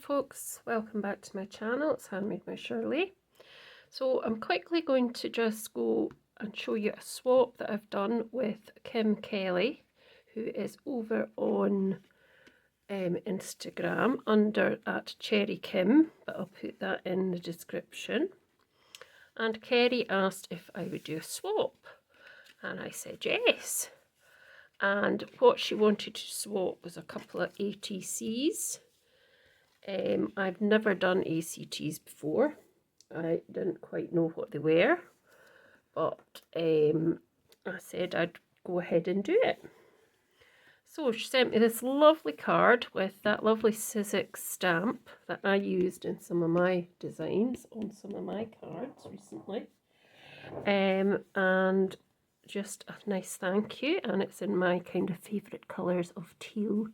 folks, welcome back to my channel. It's Handmade by Shirley. So I'm quickly going to just go and show you a swap that I've done with Kim Kelly, who is over on Instagram under at Cherry Kim, but I'll put that in the description. And Kerry asked if I would do a swap, and I said yes. And what she wanted to swap was a couple of ATCs. I've never done ACTs before. I didn't quite know what they were, but I said I'd go ahead and do it. So she sent me this lovely card with that lovely Sizzix stamp that I used in some of my designs on some of my cards recently. And just a nice thank you, and it's in my kind of favourite colours of teal,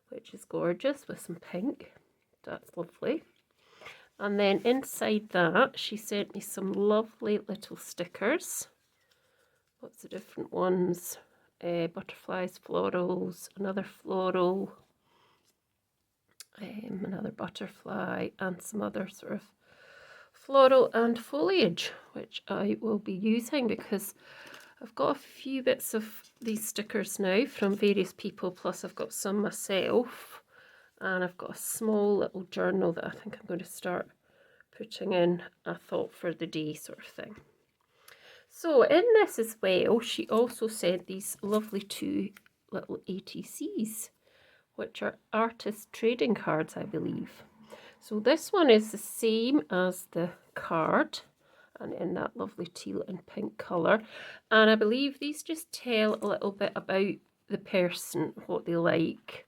which is gorgeous, with some pink. That's lovely. And then inside that she sent me some lovely little stickers. Lots of different ones. Butterflies, florals, another floral, another butterfly, and some other sort of floral and foliage, which I will be using because I've got a few bits of these stickers now from various people, plus I've got some myself. And I've got a small little journal that I think I'm going to start putting in a thought for the day sort of thing. So in this as well, she also sent these lovely two little ATCs, which are artist trading cards, I believe. So this one is the same as the card, and in that lovely teal and pink colour. And I believe these just tell a little bit about the person, what they like,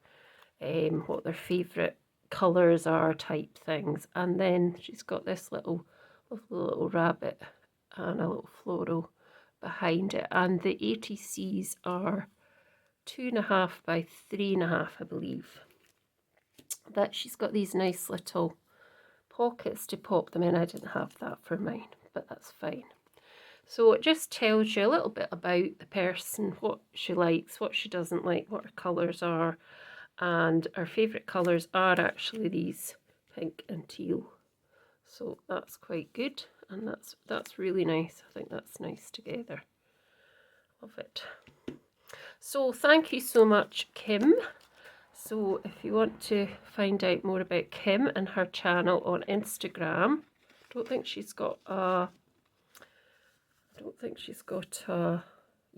what their favourite colours are, type things. And then she's got this lovely little rabbit and a little floral behind it. And the ATCs are 2.5 by 3.5, I believe. But she's got these nice little pockets to pop them in. I didn't have that for mine, but that's fine. So it just tells you a little bit about the person, what she likes, what she doesn't like, what her colours are. And our favourite colours are actually these pink and teal. So that's quite good, and that's really nice. I think that's nice together. Love it. So thank you so much, Kim. So if you want to find out more about Kim and her channel on Instagram, I don't think she's got a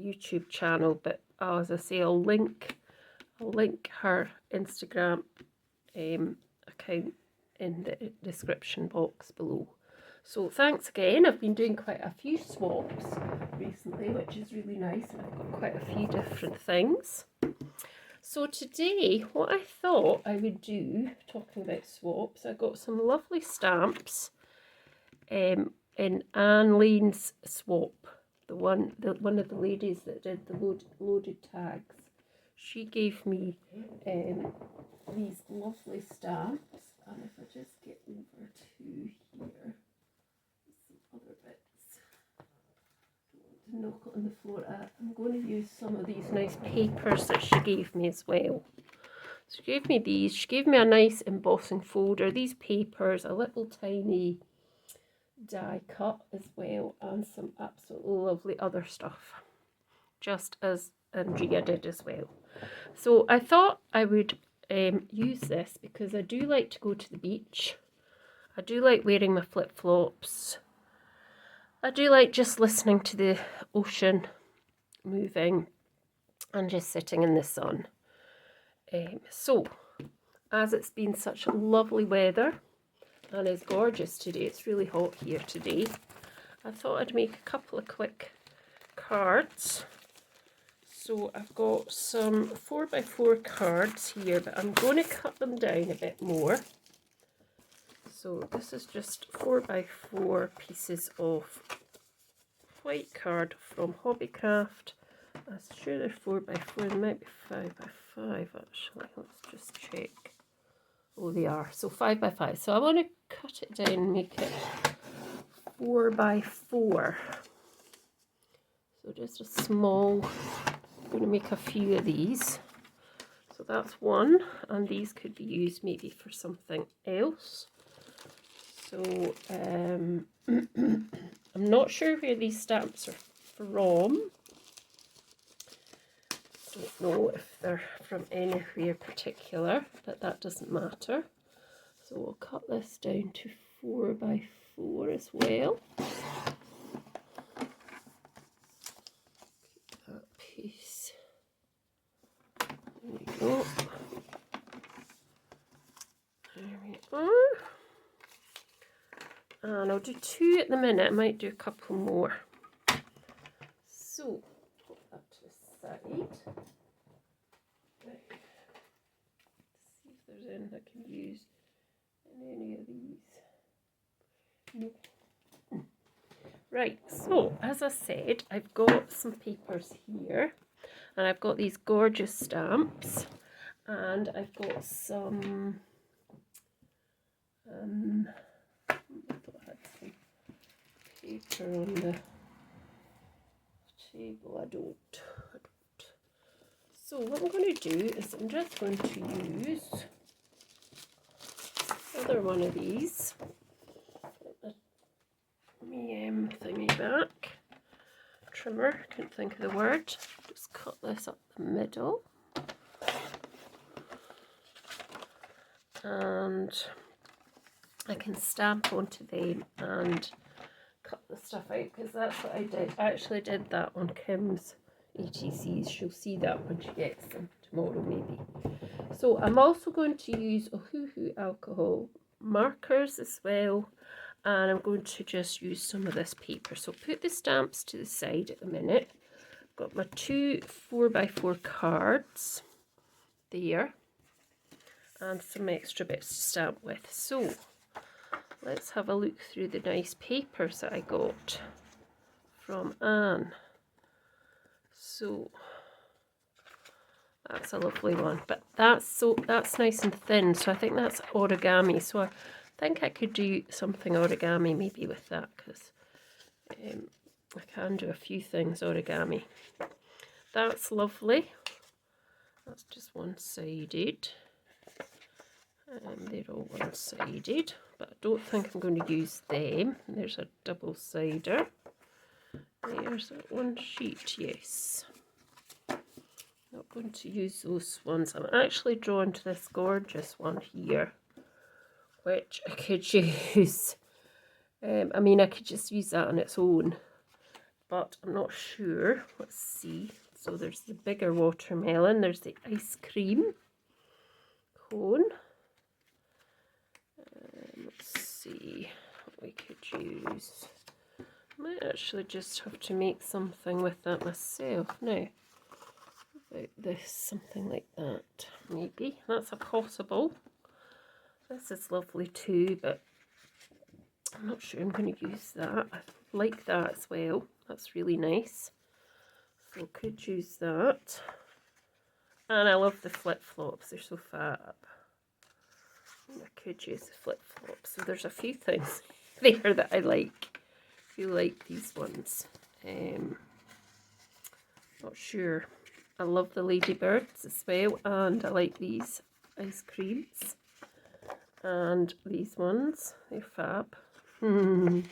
YouTube channel, but as I say, I'll link her Instagram account in the description box below. So thanks again. I've been doing quite a few swaps recently, which is really nice. I've got quite a few different things. So today, what I thought I would do, talking about swaps, I got some lovely stamps in Anne Lane's swap, one of the ladies that did the loaded tags. She gave me these lovely stamps, and if I just get over to here, some other bits, I don't want to knock it on the floor. I'm going to use some of these nice papers that she gave me as well. So she gave me these. She gave me a nice embossing folder, these papers, a little tiny die cut as well, and some absolutely lovely other stuff, just as Andrea did as well. So I thought I would use this because I do like to go to the beach. I do like wearing my flip-flops. I do like just listening to the ocean moving and just sitting in the sun. So as it's been such lovely weather and is gorgeous today, it's really hot here today, I thought I'd make a couple of quick cards. So I've got some 4x4 cards here, but I'm going to cut them down a bit more. So this is just 4x4 pieces of white card from Hobbycraft. I'm sure they're 4x4, they might be 5x5 actually. Let's just check. Oh, they are. So 5x5. So I want to cut it down and make it 4x4. So just a small, I'm going to make a few of these. So that's one, and these could be used maybe for something else. So I'm not sure where these stamps are from. Don't know if they're from anywhere particular, but that doesn't matter. So we'll cut this down to 4 by 4 as well. Keep that piece. There we go. There we are. And I'll do 2 at the minute. I might do a couple more. So put that to the side. Right. See if there's anything I can use in any of these. No. Right, so as I said, I've got some papers here, and I've got these gorgeous stamps, and I've got some I thought I had some paper on the table. I don't. So what I'm going to do is I'm just going to use another one of these. Thingy back. Trimmer, couldn't think of the word. Just cut this up the middle. And I can stamp onto them and cut the stuff out, because that's what I did. I actually did that on Kim's ATC's. She'll see that when she gets them tomorrow maybe. So I'm also going to use Ohuhu alcohol markers as well, and I'm going to just use some of this paper. So put the stamps to the side at the minute. I've got my 2 4 by 4 cards there and some extra bits to stamp with. So let's have a look through the nice papers that I got from Anne. So that's a lovely one, but that's nice and thin, so I think that's origami. So I think I could do something origami maybe with that, because I can do a few things origami. That's lovely. That's just one-sided. They're all one-sided, but I don't think I'm going to use them. There's a double-sider. There's that one sheet, yes. Not going to use those ones. I'm actually drawn to this gorgeous one here, which I could use. I mean, I could just use that on its own, but I'm not sure. Let's see. So there's the bigger watermelon. There's the ice cream cone. Let's see what we could use. I might actually just have to make something with that myself now. About this, something like that, maybe. That's a possible. This is lovely too, but I'm not sure I'm going to use that. I like that as well. That's really nice. So could use that. And I love the flip-flops. They're so fab. And I could use the flip-flops. So there's a few things there that I like. I feel like these ones. Not sure. I love the ladybirds as well, and I like these ice creams. And these ones, they're fab. It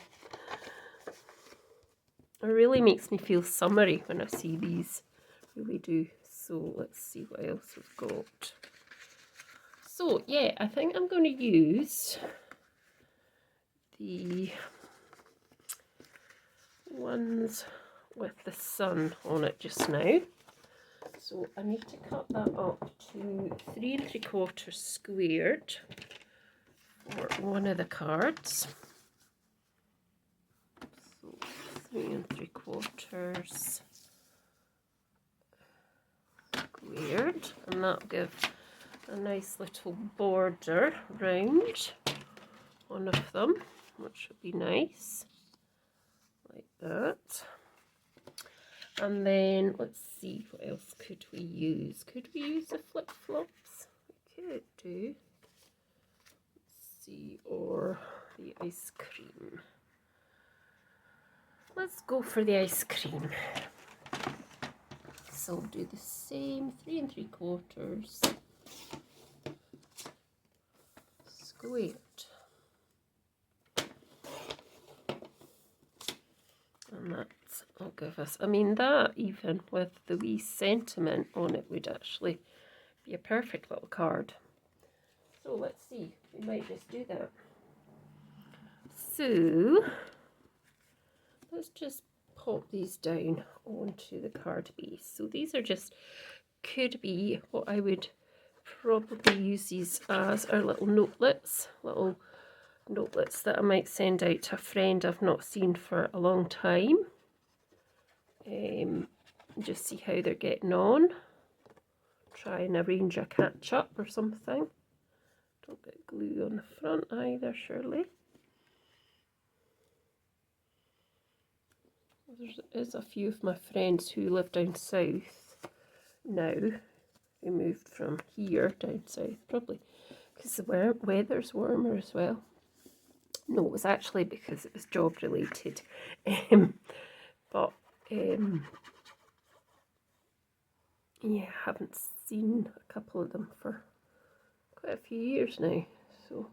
really makes me feel summery when I see these. Really do. So let's see what else we've got. So yeah, I think I'm going to use the ones with the sun on it just now. So I need to cut that up to 3 3/4 squared for one of the cards. So 3 3/4 squared, and that'll give a nice little border round one of them, which would be nice, like that. And then let's see, what else could we use? Could we use the flip-flops? We could do. Let's see, or the ice cream. Let's go for the ice cream. So do the same 3 3/4 the weight. And that'll give us, I mean, that even with the wee sentiment on it would actually be a perfect little card. So let's see, we might just do that. So let's just pop these down onto the card base. So these are just, could be what I would probably use these as are little notelets that I might send out to a friend I've not seen for a long time. Just see how they're getting on. Try and arrange a catch up or something. Don't get glue on the front either, surely. There is a few of my friends who live down south now, who moved from here down south, probably because the weather's warmer as well. No, it was actually because it was job related. Yeah, I haven't seen a couple of them for quite a few years now, so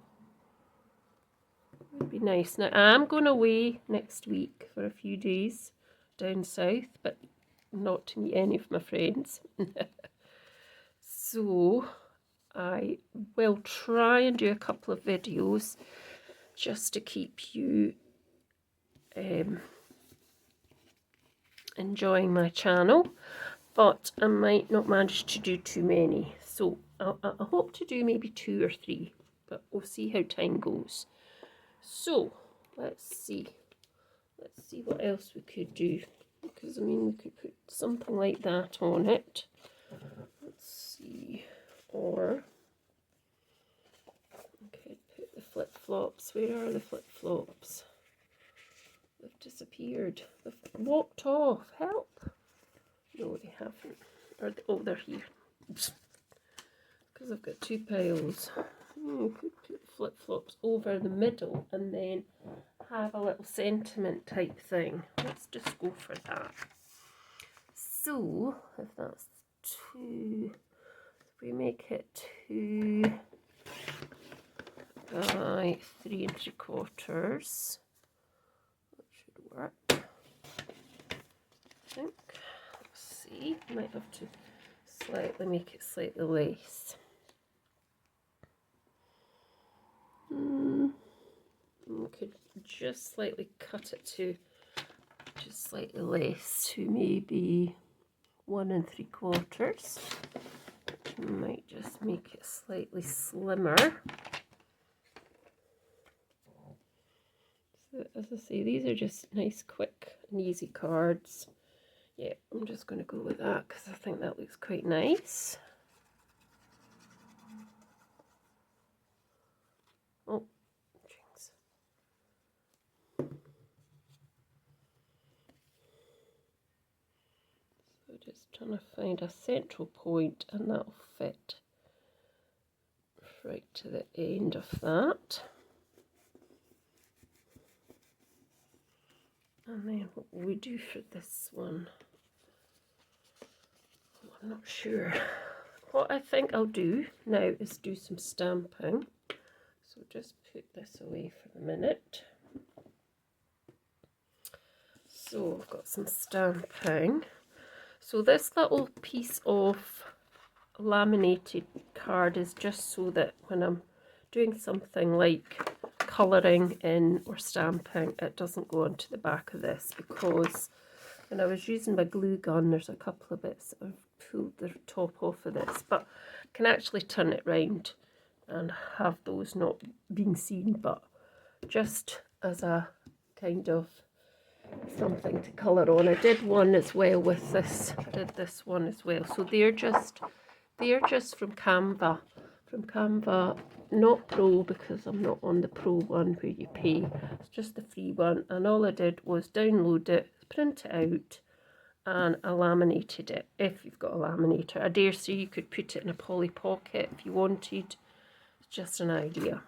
it would be nice. Now, I'm going away next week for a few days down south, but not to meet any of my friends. So I will try and do a couple of videos just to keep you enjoying my channel, but I might not manage to do too many. So I hope to do maybe 2 or 3, but we'll see how time goes. So let's see what else we could do, because I mean we could put something like that on it. Let's see, or okay, put the flip-flops. Where are the flip-flops? They've disappeared. They've walked off. Help! No, they haven't. Or oh, they're here. Because I've got 2 piles. You could put flip-flops over the middle and then have a little sentiment type thing. Let's just go for that. So, if that's 2, if we make it 2 by 3 3/4, that should work. I think. Let's see, might have to slightly make it slightly less. We could just slightly cut it to just slightly less, to maybe 1 3/4, which might just make it slightly slimmer. So as I say, these are just nice, quick and easy cards. Yeah, I'm just going to go with that because I think that looks quite nice. Oh, jinx. So just trying to find a central point, and that'll fit right to the end of that. And then what will we do for this one? I'm not sure. What I think I'll do now is do some stamping. So just put this away for the minute. So I've got some stamping. So this little piece of laminated card is just so that when I'm doing something like colouring in or stamping, it doesn't go onto the back of this, because when I was using my glue gun, there's a couple of bits that I've pulled the top off of this, but I can actually turn it round and have those not being seen, but just as a kind of something to colour on. I did one as well with this. I did this one as well. So they're just from Canva. From Canva, not Pro, because I'm not on the Pro one where you pay. It's just the free one. And all I did was download it, print it out, and I laminated it. If you've got a laminator, I dare say you could put it in a Polly Pocket if you wanted. It's just an idea.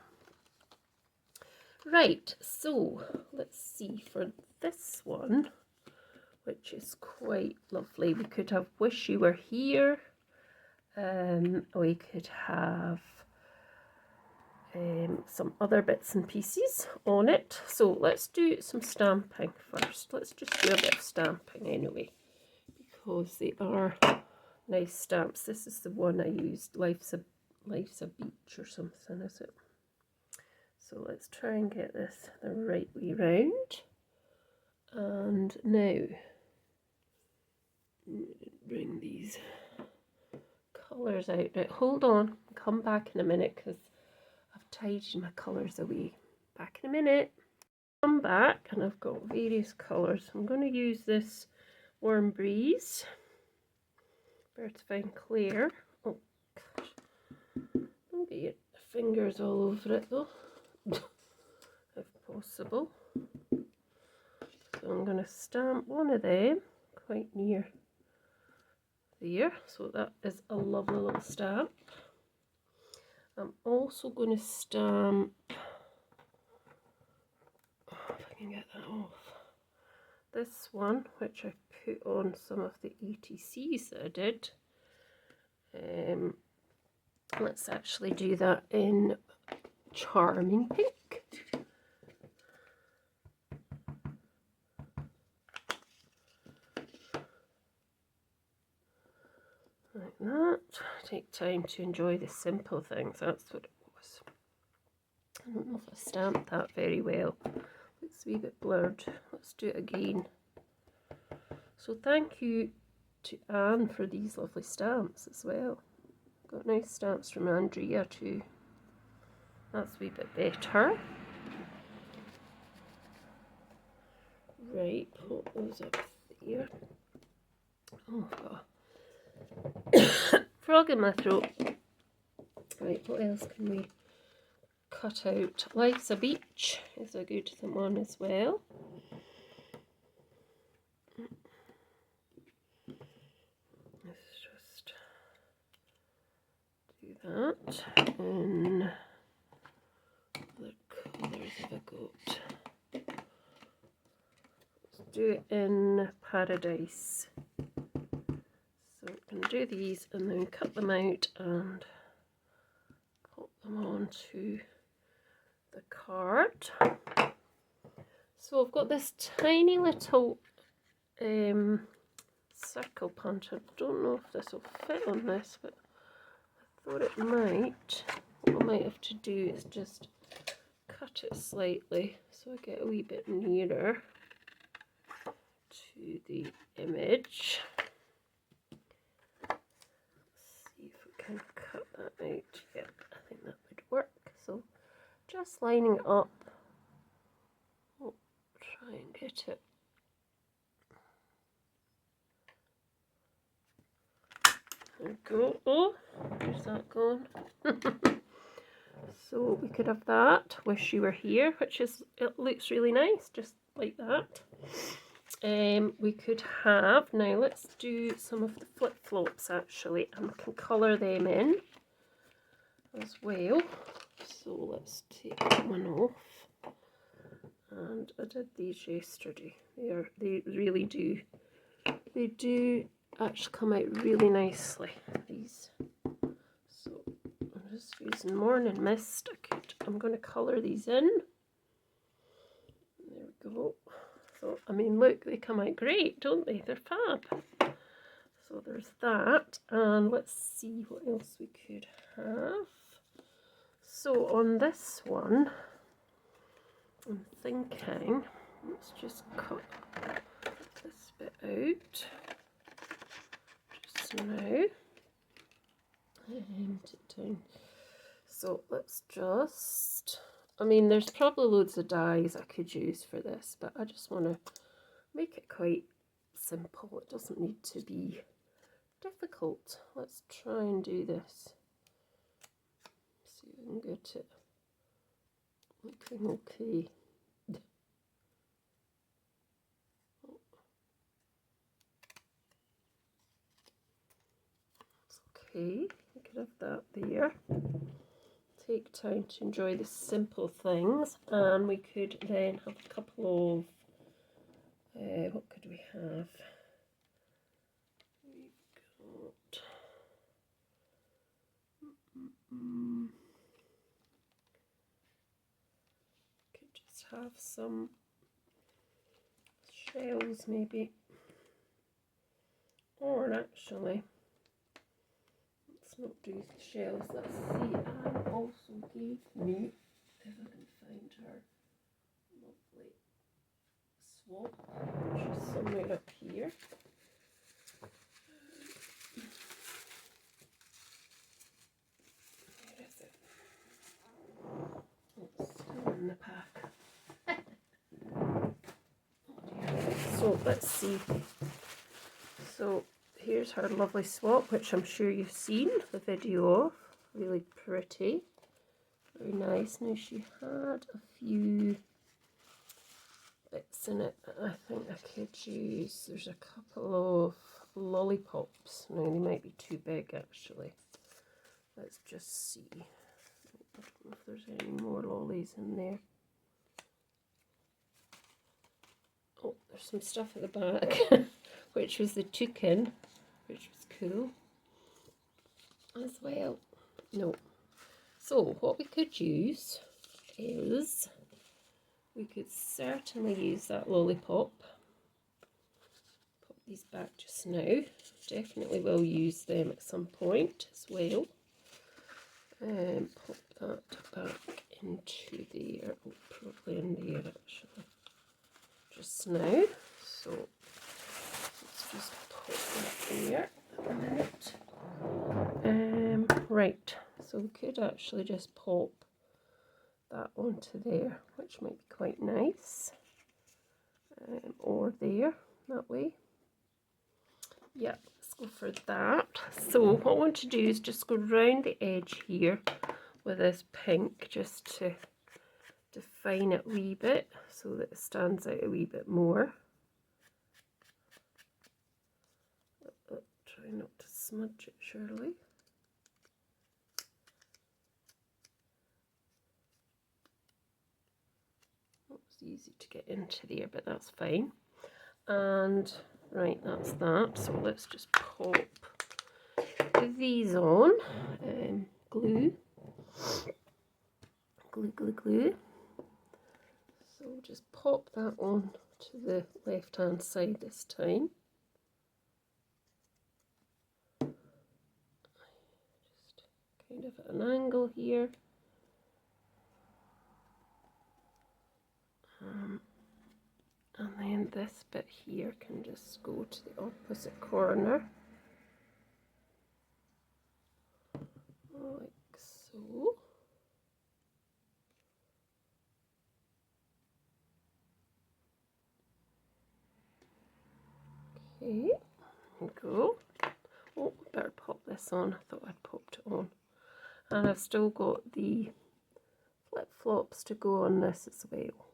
Right, so let's see for this one, which is quite lovely. We could have Wish You Were Here. We could have some other bits and pieces on it. So let's do some stamping first. Let's just do a bit of stamping anyway, because they are nice stamps. This is the one I used, Life's a Beach or something, is it? So let's try and get this the right way round. And now bring these colours out. Now, hold on, come back in a minute because I've tidied my colours away. Back in a minute. Come back and I've got various colours. I'm going to use this Warm Breeze, Birds Fine Clear. Oh gosh, don't get your fingers all over it though, if possible. So I'm going to stamp one of them quite near there, so that is a lovely little stamp. I'm also going to stamp, if I can get that off, this one, which I put on some of the ATC's that I did. Let's actually do that in Charming Pink. Like that. Take time to enjoy the simple things. That's what it was. I don't know if I stamped that very well. Looks a wee bit blurred. Let's do it again. So thank you to Anne for these lovely stamps as well. Got nice stamps from Andrea too. That's a wee bit better. Right, put those up there. Oh god. Frog in my throat. Right, what else can we cut out? Life's a Beach is a good one as well. Let's just do that in the colours have I got. Let's do it in Paradise. So I'm going to do these and then cut them out and put them onto the card. So I've got this tiny little circle punch. I don't know if this will fit on this, but I thought it might. What I might have to do is just cut it slightly so I get a wee bit nearer to the image. See if we can cut that out. Yeah, I think that would work. So just lining it up. Oh, try and get it. There we go. Oh, where's that gone? So we could have that, Wish You Were Here, which is, it looks really nice, just like that. We could have, now let's do some of the flip-flops actually, and we can colour them in as well. So let's take that one off. And I did these yesterday. They really do. They do actually come out really nicely, these. So I'm just using Morning Mist. I'm going to colour these in. There we go. So, I mean, look, they come out great, don't they? They're fab. So there's that. And let's see what else we could have. So on this one, I'm thinking, let's just cut this bit out just now. And it down. So let's just, I mean, there's probably loads of dies I could use for this, but I just want to make it quite simple. It doesn't need to be difficult. Let's try and do this. See if we can get it looking okay. It's okay. We could have that there. Take time to enjoy the simple things, and we could then have a couple of what could we have? We've got have some shells maybe. Or actually, let's not do shells. Let's see. Anne also gave me, if I can find her lovely swap, which is somewhere up here. Where is it? It's still in the pack. So let's see. So here's her lovely swap, which I'm sure you've seen the video of. Really pretty. Very nice. Now she had a few bits in it that I think I could use. There's a couple of lollipops. Now they might be too big actually. Let's just see. I don't know if there's any more lollies in there. Oh, there's some stuff at the back, which was the toucan, which was cool as well. No. So what we could use is, we could certainly use that lollipop. Pop these back just now. Definitely will use them at some point as well. Pop that back into there. Oh, probably in there actually. Just now. So let's just pop that there a minute. Right, so we could actually just pop that onto there, which might be quite nice. Or there, that way. Yeah, let's go for that. So what I want to do is just go round the edge here with this pink, just to define it a wee bit so that it stands out a wee bit more. Try not to smudge it, surely. It's easy to get into there, but that's fine. And right, that's that. So let's just pop these on. Glue. Glue. So just pop that on to the left hand side this time. Just kind of at an angle here. And then this bit here can just go to the opposite corner, like so. Okay, there we go. Oh, better pop this on. I thought I'd popped it on. And I've still got the flip-flops to go on this as well.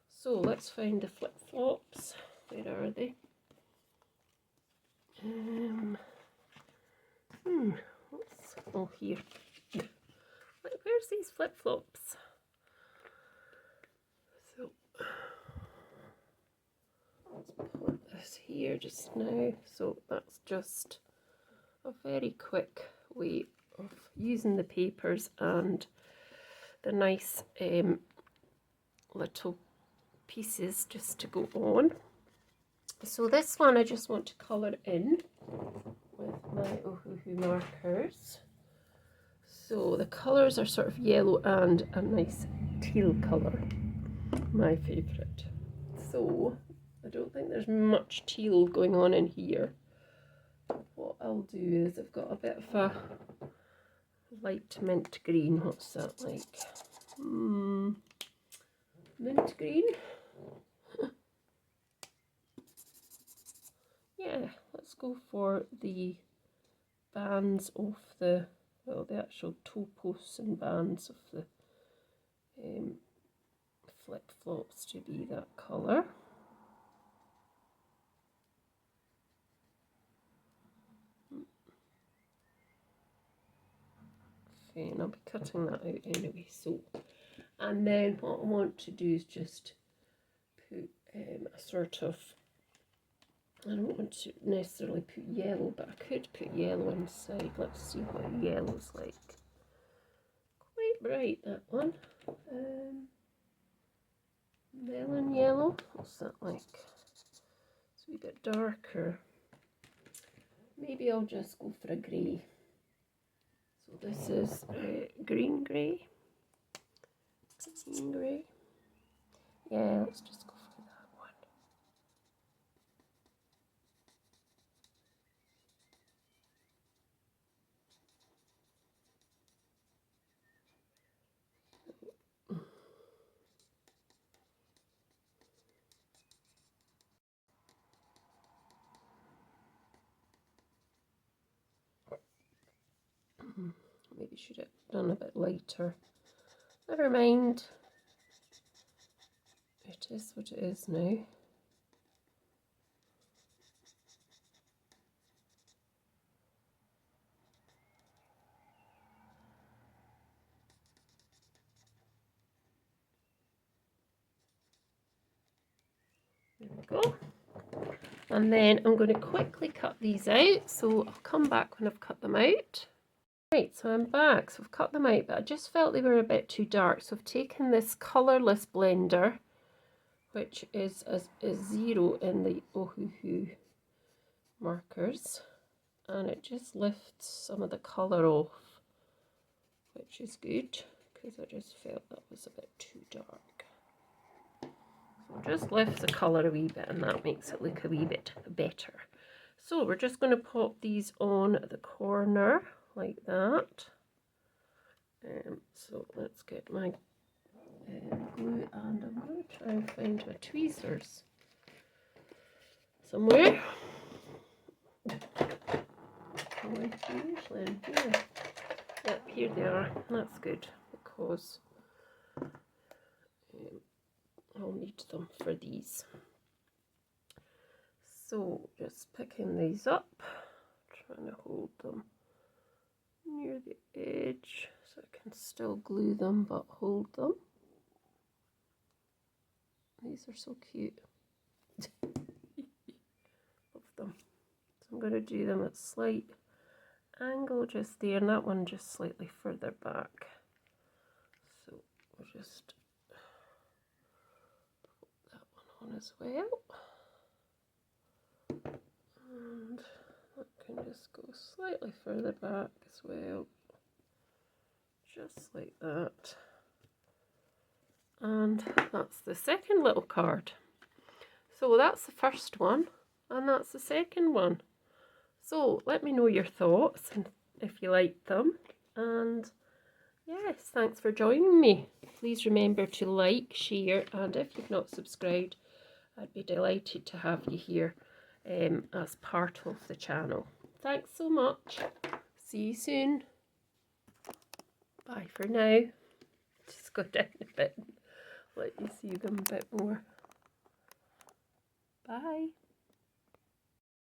So let's find the flip-flops. Where are they? Oh, here. Where's these flip-flops? So let's put this here just now. So that's just a very quick way of using the papers and the nice little pieces just to go on. So this one I just want to colour in with my Ohuhu markers. So the colours are sort of yellow and a nice teal colour, my favourite. So I don't think there's much teal going on in here. What I'll do is, I've got a bit of a light mint green. What's that like? Mint green? Yeah, let's go for the bands of the, well, the actual toe posts and bands of the flip-flops to be that colour. Okay, and I'll be cutting that out anyway. So, and then what I want to do is just put a sort of, I don't want to necessarily put yellow, but I could put yellow inside. Let's see what yellow's like. Quite bright, that one. Melon yellow. What's that like? It's a wee bit darker. Maybe I'll just go for a grey. So this is green grey. Green grey. Yeah, let's just go for that one. Maybe should have done a bit lighter. Never mind. It is what it is now. There we go. And then I'm going to quickly cut these out. So I'll come back when I've cut them out. Right, so I'm back. So I've cut them out, but I just felt they were a bit too dark. So I've taken this colourless blender, which is a 0 in the Ohuhu markers, and it just lifts some of the colour off, which is good because I just felt that was a bit too dark. So it just lifts the colour a wee bit, and that makes it look a wee bit better. So we're just going to pop these on the corner like that. So let's get my glue, and I'm going to try and find my tweezers somewhere. Usually in here. Yep, here they are. That's good because I'll need them for these. So just picking these up, trying to hold them near the edge so I can still glue them but hold them. These are so cute. Love them. So I'm going to do them at slight angle just there, and that one just slightly further back. So we'll just put that one on as well. And that can just go slightly further back as well. Just like that. And that's the second little card. So that's the first one, and that's the second one. So let me know your thoughts and if you liked them. And yes, thanks for joining me. Please remember to like, share, and if you've not subscribed, I'd be delighted to have you here as part of the channel. Thanks so much. See you soon. Bye for now. Just go down a bit, let you see them a bit more. Bye.